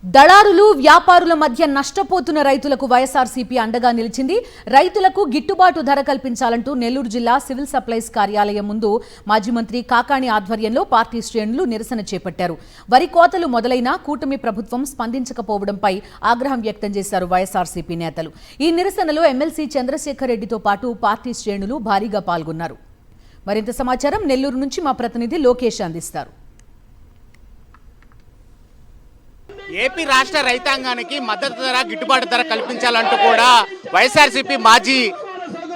దళారులు వ్యాపారుల మధ్య నష్టపోతున్న రైతులకు వైఎస్ఆర్సీపీ అండగా నిలిచింది. రైతులకు గిట్టుబాటు ధర కల్పించాలంటూ నెల్లూరు జిల్లా సివిల్ సప్లైస్ కార్యాలయం ముందు మాజీ మంత్రి కాకాణి ఆధ్వర్యంలో పార్టీ శ్రేణులు నిరసన చేపట్టారు. వరి కోతలు మొదలైనా కూటమి ప్రభుత్వం స్పందించకపోవడంపై ఆగ్రహం వ్యక్తం చేశారు వైఎస్ఆర్సీపీ నేతలు. ఈ నిరసనలో ఎమ్మెల్సీ చంద్రశేఖర్ రెడ్డితో పాటు పార్టీ శ్రేణులు భారీగా పాల్గొన్నారు. మరింత సమాచారం నెల్లూరు నుంచి మా ప్రతినిధి లోకేష్ అందిస్తారు. ఏపీ రాష్ట్ర రైతాంగానికి మద్దతు ధర గిట్టుబాటు ధర కల్పించాలంటూ కూడా వైఎస్ఆర్సీపీ మాజీ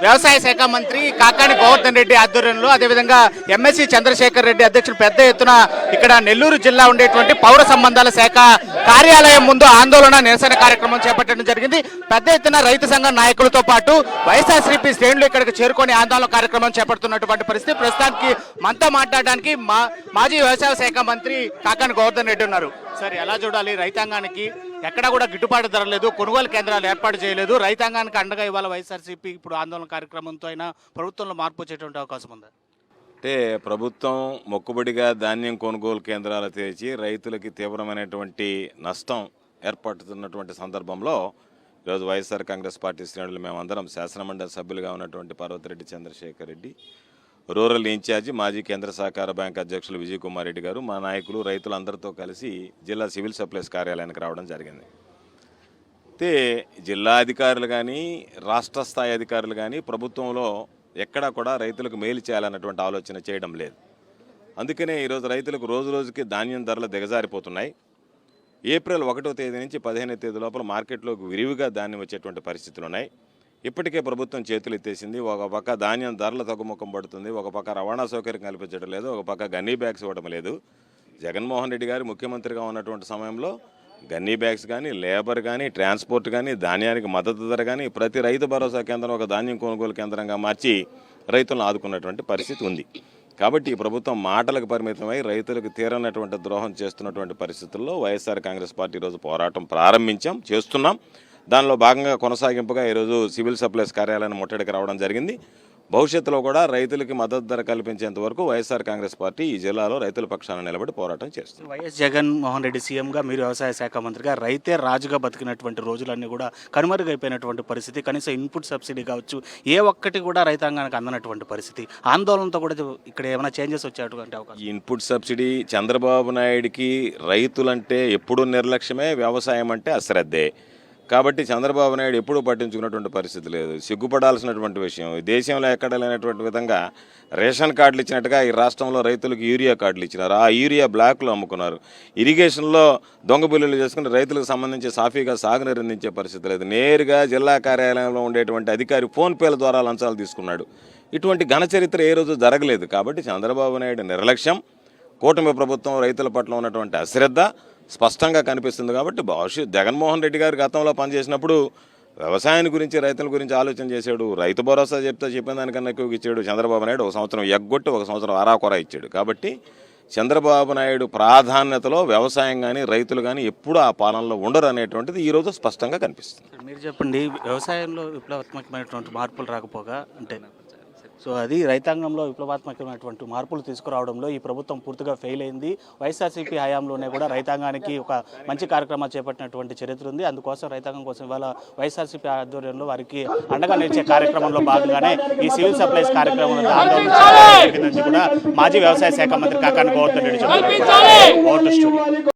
వ్యవసాయ శాఖ మంత్రి కాకాణి గోవర్ధన్ రెడ్డి ఆధ్వర్యంలో అదేవిధంగా ఎమ్మెల్సీ చంద్రశేఖర్ రెడ్డి అధ్యక్షులు పెద్ద ఎత్తున ఇక్కడ నెల్లూరు జిల్లా ఉండేటువంటి పౌర సంబంధాల శాఖ కార్యాలయం ముందు ఆందోళన నిరసన కార్యక్రమం చేపట్టడం జరిగింది. పెద్ద ఎత్తున రైతు సంఘం నాయకులతో పాటు వైఎస్ఆర్సీపీ శ్రేణులు ఇక్కడికి చేరుకొని ఆందోళన కార్యక్రమం చేపడుతున్నటువంటి పరిస్థితి. ప్రస్తుతానికి మనతో మాట్లాడడానికి మాజీ వ్యవసాయ శాఖ మంత్రి కాకాణి గోవర్ధన్ రెడ్డి ఉన్నారు. సార్, ఎలా చూడాలి? రైతాంగానికి ఎక్కడా కూడా గిట్టుబాటు ధర లేదు, కొనుగోలు కేంద్రాలు ఏర్పాటు చేయలేదు. రైతాంగానికి అండగా ఇవాళ వైఎస్ఆర్సీపీ ఇప్పుడు ఆందోళన కార్యక్రమంతో అయినా ప్రభుత్వంలో మార్పు వచ్చేటువంటి అవకాశం ఉంది. అంటే ప్రభుత్వం మొక్కుబడిగా ధాన్యం కొనుగోలు కేంద్రాలు తెరిచి రైతులకి తీవ్రమైనటువంటి నష్టం ఏర్పడుతున్నటువంటి సందర్భంలో ఈరోజు వైఎస్ఆర్ కాంగ్రెస్ పార్టీ శ్రేణులు మేమందరం శాసనమండలి సభ్యులుగా ఉన్నటువంటి పార్వతిరెడ్డి చంద్రశేఖర్ రెడ్డి, రూరల్ ఇన్ఛార్జి మాజీ కేంద్ర సహకార బ్యాంక్ అధ్యక్షులు విజయ్ కుమార్ రెడ్డి గారు, మా నాయకులు రైతులందరితో కలిసి జిల్లా సివిల్ సప్లైస్ కార్యాలయానికి రావడం జరిగింది. అయితే జిల్లా అధికారులు కానీ రాష్ట్ర స్థాయి అధికారులు కానీ ప్రభుత్వంలో ఎక్కడా కూడా రైతులకు మేలు చేయాలన్నటువంటి ఆలోచన చేయడం లేదు. అందుకనే ఈరోజు రైతులకు రోజు రోజుకి ధాన్యం ధరలు దిగజారిపోతున్నాయి. ఏప్రిల్ 1వ తేదీ నుంచి 15వ తేదీ లోపల మార్కెట్లోకి విరివిగా ధాన్యం వచ్చేటువంటి పరిస్థితులు ఉన్నాయి. ఇప్పటికే ప్రభుత్వం చేతులు ఎత్తేసింది. ఒక పక్క ధాన్యం ధరలు తగ్గుముఖం పడుతుంది, ఒక పక్క రవాణా సౌకర్యం కల్పించడం లేదు, ఒక పక్క గన్నీ బ్యాగ్స్ ఇవ్వడం లేదు. జగన్మోహన్ రెడ్డి గారు ముఖ్యమంత్రిగా ఉన్నటువంటి సమయంలో గన్నీ బ్యాగ్స్ కానీ, లేబర్ కానీ, ట్రాన్స్పోర్ట్ కానీ, ధాన్యానికి మద్దతు ధర కానీ ప్రతి రైతు భరోసా కేంద్రం ఒక ధాన్యం కొనుగోలు కేంద్రంగా మార్చి రైతులను ఆదుకున్నటువంటి పరిస్థితి ఉంది. కాబట్టి ఈ ప్రభుత్వం మాటలకు పరిమితమై రైతులకు తీరనటువంటి ద్రోహం చేస్తున్నటువంటి పరిస్థితుల్లో వైఎస్ఆర్ కాంగ్రెస్ పార్టీ ఈరోజు పోరాటం చేస్తున్నాం. దానిలో భాగంగా కొనసాగింపుగా ఈరోజు సివిల్ సప్లైస్ కార్యాలయాన్ని ముట్టడికి రావడం జరిగింది. భవిష్యత్తులో కూడా రైతులకి మద్దతు ధర కల్పించేంత వరకు వైఎస్ఆర్ కాంగ్రెస్ పార్టీ ఈ జిల్లాలో రైతుల పక్షాన నిలబడి పోరాటం చేస్తుంది. వైఎస్ జగన్మోహన్ రెడ్డి సీఎంగా, మీరు వ్యవసాయ శాఖ మంత్రిగా రైతే రాజుగా బతికినటువంటి రోజులన్నీ కూడా కనుమరుగైపోయినటువంటి పరిస్థితి. కనీసం ఇన్పుట్ సబ్సిడీ కావచ్చు, ఏ ఒక్కటి కూడా రైతాంగానికి అందనటువంటి పరిస్థితి. ఆందోళనతో కూడా ఇక్కడ ఏమైనా చేంజెస్ వచ్చేటువంటి అవకాశం? ఇన్పుట్ సబ్సిడీ చంద్రబాబు నాయుడికి రైతులంటే ఎప్పుడు నిర్లక్ష్యమే, వ్యవసాయం అంటే అశ్రద్ధే. కాబట్టి చంద్రబాబు నాయుడు ఎప్పుడూ పట్టించుకున్నటువంటి పరిస్థితి లేదు. సిగ్గుపడాల్సినటువంటి విషయం. దేశంలో ఎక్కడ లేనటువంటి విధంగా రేషన్ కార్డులు ఇచ్చినట్టుగా ఈ రాష్ట్రంలో రైతులకు యూరియా కార్డులు ఇచ్చినారు. ఆ యూరియా బ్లాక్లు అమ్ముకున్నారు. ఇరిగేషన్లో దొంగ బిల్లులు చేసుకుని రైతులకు సంబంధించి సాఫీగా సాగునీరు అందించే పరిస్థితి లేదు. నేరుగా జిల్లా కార్యాలయంలో ఉండేటువంటి అధికారి ఫోన్పేల ద్వారా లంచాలు తీసుకున్నాడు. ఇటువంటి ఘన చరిత్ర ఏ రోజు జరగలేదు. కాబట్టి చంద్రబాబు నాయుడు నిర్లక్ష్యం, కూటమి ప్రభుత్వం రైతుల పట్ల ఉన్నటువంటి అశ్రద్ధ స్పష్టంగా కనిపిస్తుంది. కాబట్టి జగన్మోహన్ రెడ్డి గారు గతంలో పనిచేసినప్పుడు వ్యవసాయాన్ని గురించి, రైతుల గురించి ఆలోచన చేశాడు. రైతు భరోసా చెప్పిన దానికన్నా ఎక్కువ ఇచ్చాడు. చంద్రబాబు నాయుడు ఒక సంవత్సరం ఎగ్గొట్టి ఒక సంవత్సరం ఆరాకొరా ఇచ్చాడు. కాబట్టి చంద్రబాబు నాయుడు ప్రాధాన్యతలో వ్యవసాయం కానీ, రైతులు కానీ ఎప్పుడు ఆ పాలనలో ఉండరు అనేటువంటిది ఈరోజు స్పష్టంగా కనిపిస్తుంది. మీరు చెప్పండి, వ్యవసాయంలో విప్లవాత్మకమైనటువంటి మార్పులు రాకపోగా అంటే సో అది రైతాంగంలో విప్లవాత్మకమైనటువంటి మార్పులు తీసుకురావడంలో ఈ ప్రభుత్వం పూర్తిగా ఫెయిల్ అయింది. వైఎస్ఆర్సీపీ హయాంలోనే కూడా రైతాంగానికి ఒక మంచి కార్యక్రమాలు చేపట్టినటువంటి చరిత్ర ఉంది. అందుకోసం రైతాంగం కోసం ఇవాళ వైఎస్ఆర్సీపీ ఆధ్వర్యంలో వారికి అండగా నిలిచే కార్యక్రమంలో భాగంగానే ఈ సివిల్ సప్లైస్ కార్యక్రమంలో ఆందోళన కూడా మాజీ వ్యవసాయ శాఖ మంత్రి కాకాణి గోవర్ధన్ రెడ్డి చెప్పారు.